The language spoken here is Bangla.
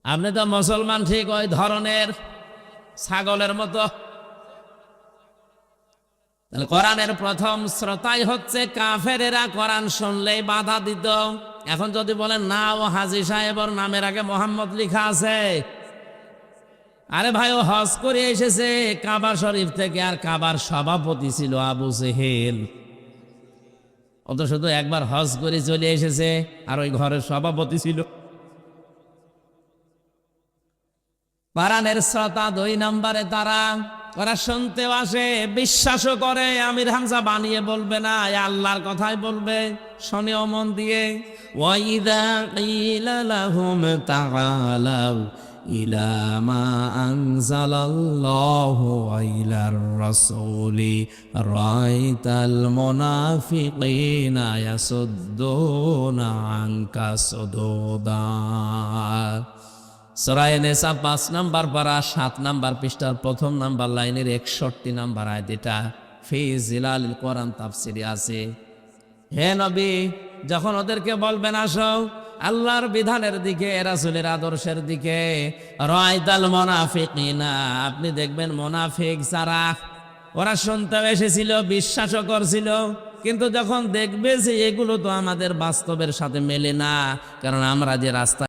আপনি তো মুসলমান ঠিক ওই ধরনের ছাগলের মতো। কোরআনের প্রথম শ্রোতাই হচ্ছে কাফেরেরা। কোরআন শুনলেই বাধা দিত। এখন যদি বলেন না, ও হাজী সাহেবর নামের আগে মোহাম্মদ লেখা আছে। আরে ভাই, ও হজ করে এসেছে কাবা শরীফ থেকে, আর কাবার সভাপতি ছিল আবু জেহেল। ও তো শুধু একবার হজ করে চলে এসেছে, আর ওই ঘরের সভাপতি ছিল। কোরআনের শ্রোতা 2 নম্বরে তারা, ওরা শুনতেও আসে, বিশ্বাসও করে। আমির হামজা বানিয়ে বলবে না, আল্লাহর কথাই বলবে, শোনেও মন দিয়ে। ওয়াইদা কিলা লাহুম তাআলাউ ইলা মা আনজালাল্লাহু ওয়া ইলার রাসূলি রাআইতাল মুনাফিকিনা ইয়াসুদ্দুনা আনকা সুদুদা। সূরা নিসা 5 নম্বর পারা 7 নম্বর পৃষ্ঠার 1ম নম্বর লাইনের 61 নম্বর আয়াত। এটা ফি জিলালিল কোরআন তাফসিরে আছে। হে নবী, যখন ওদেরকে বলবেন আসো আল্লাহর বিধানের দিকে, রাসূলের আদর্শের দিকে, রাআইতাল মুনাফিকিনা, আপনি দেখবেন মুনাফিক যারা, ওরা শুনতে এসেছিল, বিশ্বাসও করছিল, কিন্তু যখন দেখবে যে এগুলো তো আমাদের বাস্তবের সাথে মেলে না, কারণ আমরা যে রাস্তা